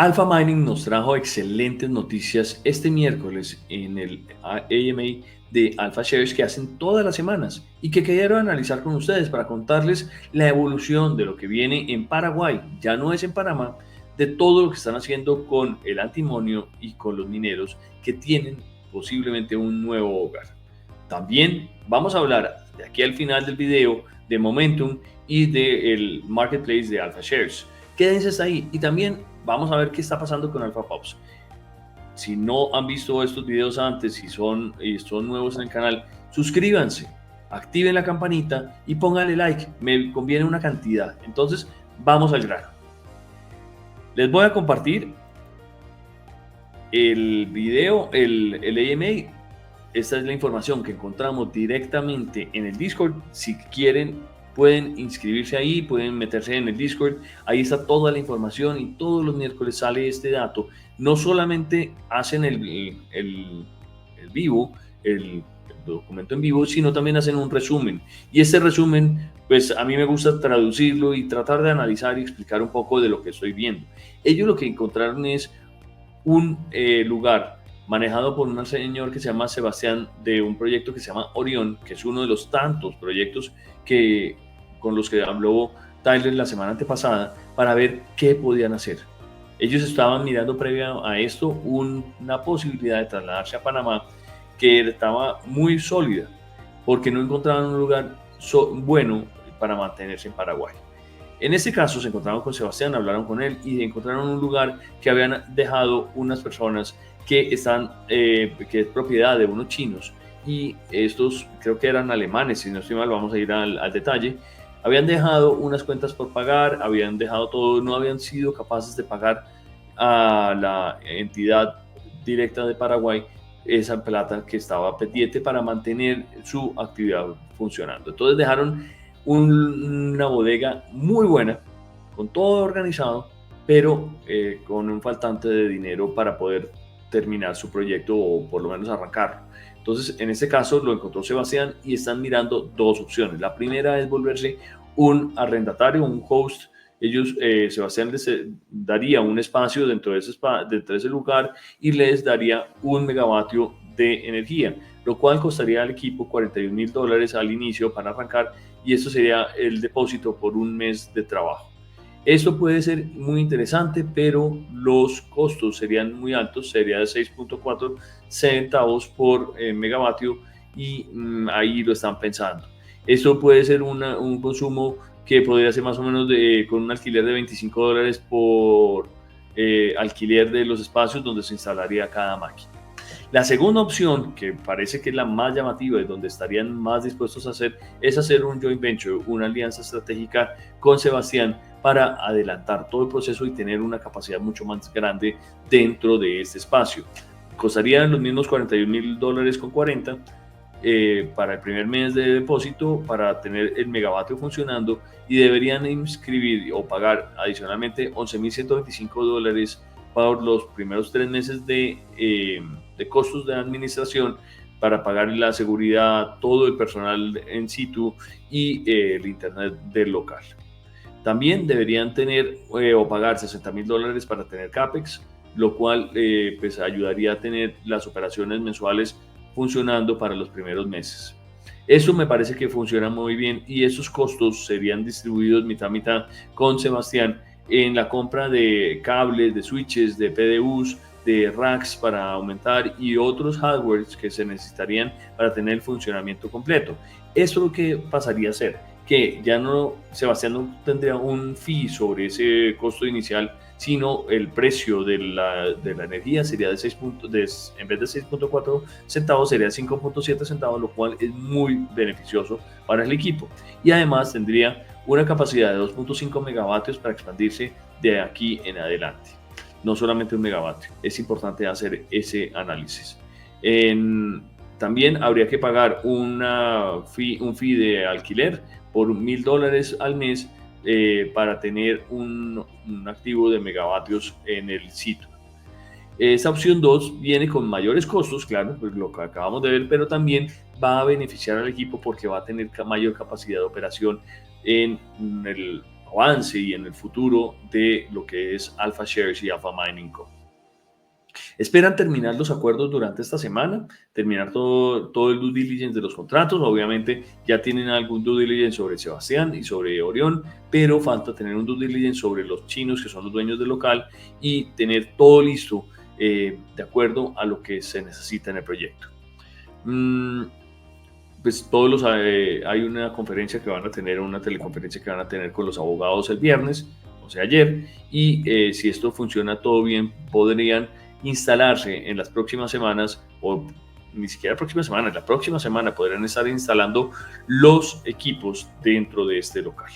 Alpha Mining nos trajo excelentes noticias este miércoles en el AMA de Alpha Shares que hacen todas las semanas y que quiero analizar con ustedes para contarles la evolución de lo que viene en Paraguay, ya no es en Panamá, de todo lo que están haciendo con el antimonio y con los mineros que tienen posiblemente un nuevo hogar. También vamos a hablar de aquí al final del video de Momentum y del marketplace de Alpha Shares. Quédense hasta ahí y también vamos a ver qué está pasando con Alpha Pops. Si no han visto estos videos antes y son nuevos en el canal, suscríbanse, activen la campanita y pónganle like, me conviene una cantidad. Entonces, vamos al grano. Les voy a compartir el video, el AMA. Esta es la información que encontramos directamente en el Discord. Si quieren, pueden inscribirse ahí, pueden meterse en el Discord. Ahí está toda la información y todos los miércoles sale este dato. No solamente hacen el vivo, el documento en vivo, sino también hacen un resumen. Y este resumen, pues a mí me gusta traducirlo y tratar de analizar y explicar un poco de lo que estoy viendo. Ellos lo que encontraron es un lugar manejado por un señor que se llama Sebastián, de un proyecto que se llama Orión, que es uno de los tantos proyectos con los que habló Tyler la semana antepasada, para ver qué podían hacer. Ellos estaban mirando previo a esto una posibilidad de trasladarse a Panamá que estaba muy sólida, porque no encontraban un lugar bueno para mantenerse en Paraguay. En este caso se encontraron con Sebastián, hablaron con él y encontraron un lugar que habían dejado unas personas que es propiedad de unos chinos, y estos creo que eran alemanes, si no estoy mal, vamos a ir al detalle. Habían dejado unas cuentas por pagar, habían dejado todo, no habían sido capaces de pagar a la entidad directa de Paraguay esa plata que estaba pendiente para mantener su actividad funcionando. Entonces dejaron una bodega muy buena, con todo organizado, pero con un faltante de dinero para poder terminar su proyecto o por lo menos arrancarlo. Entonces, en este caso lo encontró Sebastián y están mirando dos opciones. La primera es volverse arrendatario, un host. Ellos, Sebastián les daría un espacio dentro de ese lugar y les daría 1 megavatio de energía, lo cual costaría al equipo $41,000 al inicio para arrancar, y esto sería el depósito por un mes de trabajo. Esto puede ser muy interesante, pero los costos serían muy altos, sería de 6.4 centavos por megavatio, y ahí lo están pensando. Esto puede ser un consumo que podría ser más o menos con un alquiler de $25 por alquiler de los espacios donde se instalaría cada máquina. La segunda opción, que parece que es la más llamativa y donde estarían más dispuestos a hacer, es hacer un joint venture, una alianza estratégica con Sebastián para adelantar todo el proceso y tener una capacidad mucho más grande dentro de este espacio. Costarían los mismos $41,000 para el primer mes de depósito para tener el megavatio funcionando, y deberían inscribir o pagar adicionalmente $11,125 por los primeros 3 meses de costos de administración, para pagar la seguridad, todo el personal en situ y el internet del local. También deberían tener o pagar $60,000 para tener CAPEX, lo cual pues ayudaría a tener las operaciones mensuales funcionando para los primeros meses. Eso me parece que funciona muy bien, y esos costos serían distribuidos mitad a mitad con Sebastián en la compra de cables, de switches, de PDUs, de racks para aumentar y otros hardwares que se necesitarían para tener el funcionamiento completo. Esto lo que pasaría a ser que ya no, Sebastián no tendría un fee sobre ese costo inicial, sino el precio de la energía sería en vez de 6.4 centavos sería 5.7 centavos, lo cual es muy beneficioso para el equipo. Y además tendría una capacidad de 2.5 megavatios para expandirse de aquí en adelante. No solamente 1 megavatio. Es importante hacer ese análisis. También habría que pagar un fee de alquiler por $1,000 al mes para tener un activo de megavatios en el sitio. Esta opción 2 viene con mayores costos, claro, pues lo que acabamos de ver, pero también va a beneficiar al equipo porque va a tener mayor capacidad de operación en el avance y en el futuro de lo que es Alpha Shares y Alpha Mining Co. Esperan terminar los acuerdos durante esta semana, terminar todo el due diligence de los contratos. Obviamente ya tienen algún due diligence sobre Sebastián y sobre Orión, pero falta tener un due diligence sobre los chinos que son los dueños del local y tener todo listo de acuerdo a lo que se necesita en el proyecto. Pues hay una conferencia que van a tener, una teleconferencia que van a tener con los abogados el viernes, o sea ayer, y si esto funciona todo bien, podrían instalarse en las próximas semanas, o ni siquiera la próxima semana podrían estar instalando los equipos dentro de este local.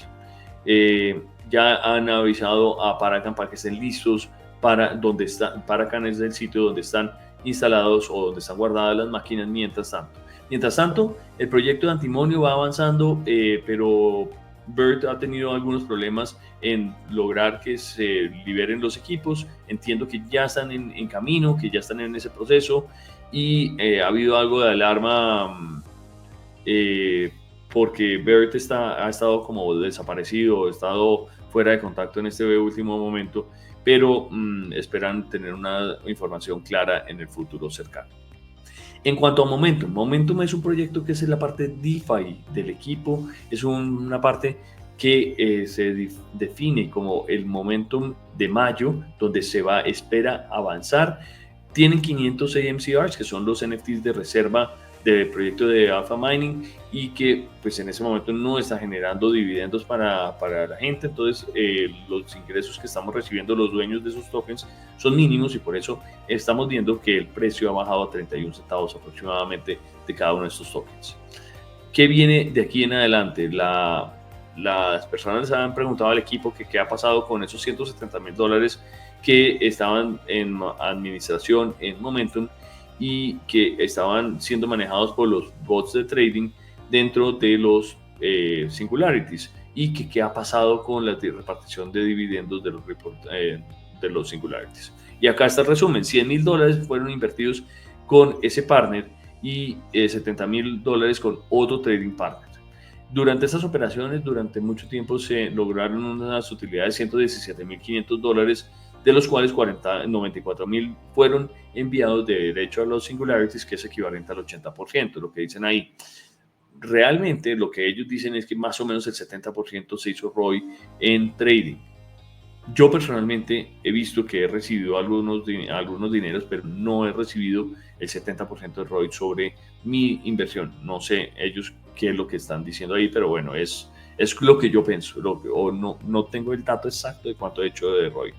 Ya han avisado a Paracan para que estén listos para donde están. Paracan es el sitio donde están instalados o donde están guardadas las máquinas Mientras tanto, el proyecto de Antimonio va avanzando, pero BERT ha tenido algunos problemas en lograr que se liberen los equipos. Entiendo que ya están en camino, que ya están en ese proceso y ha habido algo de alarma porque BERT ha estado como desaparecido, ha estado fuera de contacto en este último momento, pero esperan tener una información clara en el futuro cercano. En cuanto a Momentum es un proyecto que es la parte DeFi del equipo, es una parte que se define como el Momentum de mayo, donde espera avanzar. Tienen 500 AMCRs, que son los NFTs de reserva del proyecto de Alpha Mining y que pues en ese momento no está generando dividendos para la gente. Entonces los ingresos que estamos recibiendo los dueños de esos tokens son mínimos y por eso estamos viendo que el precio ha bajado a 31 centavos aproximadamente de cada uno de estos tokens. ¿Qué viene de aquí en adelante? Las personas les han preguntado al equipo que qué ha pasado con esos $170,000 que estaban en administración en Momentum y que estaban siendo manejados por los bots de trading dentro de los Singularities, y que qué ha pasado con la repartición de dividendos de los Singularities. Y acá está el resumen: $100,000 fueron invertidos con ese partner y $70,000 con otro trading partner. Durante estas operaciones, durante mucho tiempo se lograron unas utilidades de $117,500, de los cuales 94,000 fueron enviados de derecho a los Singularities, que es equivalente al 80%, lo que dicen ahí. Realmente lo que ellos dicen es que más o menos el 70% se hizo ROI en trading. Yo personalmente he visto que he recibido algunos dineros, pero no he recibido el 70% de ROI sobre mi inversión. No sé ellos qué es lo que están diciendo ahí, pero bueno, es lo que yo pienso, no tengo el dato exacto de cuánto he hecho de ROI.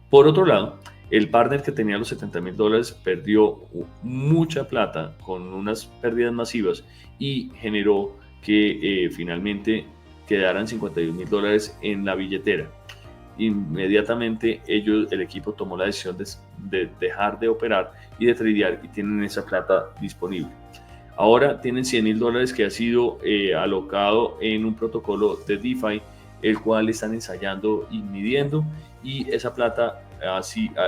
Por otro lado, el partner que tenía los $70,000 perdió mucha plata con unas pérdidas masivas y generó que finalmente quedaran $51,000 en la billetera. Inmediatamente el equipo tomó la decisión de dejar de operar y de tradear, y tienen esa plata disponible. Ahora tienen $100,000 que ha sido alocado en un protocolo de DeFi, el cual están ensayando y midiendo, y esa plata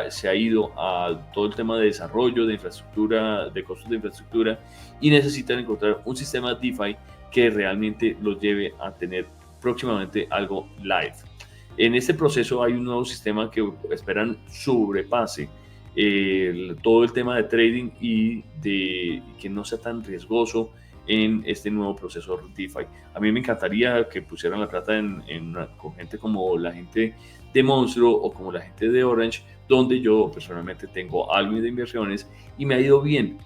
se ha ido a todo el tema de desarrollo de infraestructura, de costos de infraestructura, y necesitan encontrar un sistema DeFi que realmente los lleve a tener próximamente algo live. En este proceso hay un nuevo sistema que esperan sobrepase todo el tema de trading y de que no sea tan riesgoso en este nuevo proceso DeFi. A mí me encantaría que pusieran la plata con gente como la gente de Monstruo o como la gente de Orange, donde yo personalmente tengo algo de inversiones y me ha ido bien.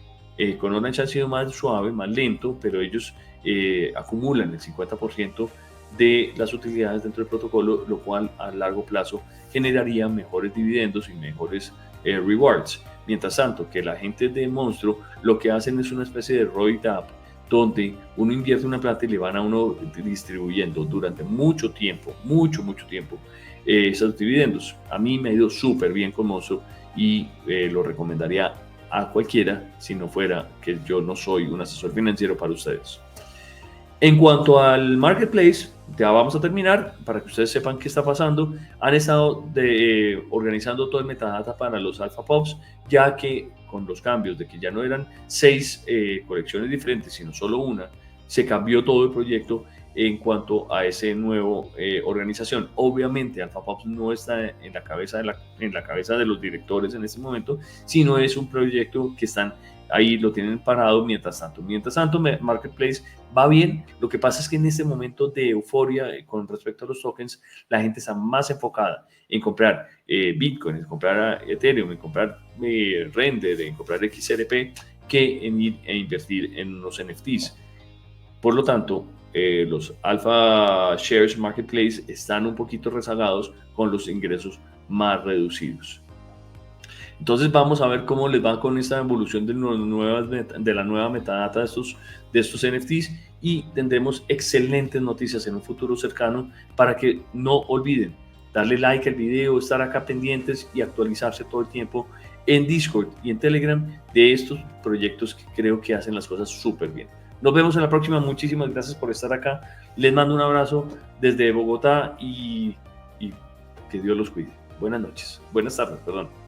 Con Orange ha sido más suave, más lento, pero ellos acumulan el 50% de las utilidades dentro del protocolo, lo cual a largo plazo generaría mejores dividendos y mejores rewards. Mientras tanto, que la gente de Monstruo lo que hacen es una especie de ROI DApp, donde uno invierte una plata y le van a uno distribuyendo durante mucho tiempo esos dividendos. A mí me ha ido súper bien con Monstruo y lo recomendaría a cualquiera, si no fuera que yo no soy un asesor financiero para ustedes. En cuanto al marketplace, ya vamos a terminar para que ustedes sepan qué está pasando. Han estado organizando todo el metadata para los Alpha Pops, ya que con los cambios de que ya no eran 6 colecciones diferentes, sino solo una, se cambió todo el proyecto. en cuanto a ese nuevo organización. Obviamente Alpha Pups no está en la cabeza de los directores en este momento, sino es un proyecto que están ahí, lo tienen parado mientras tanto. Mientras tanto, Marketplace va bien. Lo que pasa es que en este momento de euforia con respecto a los tokens, la gente está más enfocada en comprar Bitcoin, en comprar Ethereum, en comprar Render, en comprar XRP, que en ir e invertir en los NFTs. Por lo tanto, los Alpha Shares Marketplace están un poquito rezagados con los ingresos más reducidos. Entonces vamos a ver cómo les va con esta evolución de la nueva metadata de estos NFTs, y tendremos excelentes noticias en un futuro cercano para que no olviden darle like al video, estar acá pendientes y actualizarse todo el tiempo en Discord y en Telegram de estos proyectos que creo que hacen las cosas súper bien. Nos vemos en la próxima. Muchísimas gracias por estar acá. Les mando un abrazo desde Bogotá y que Dios los cuide. Buenas noches. Buenas tardes, perdón.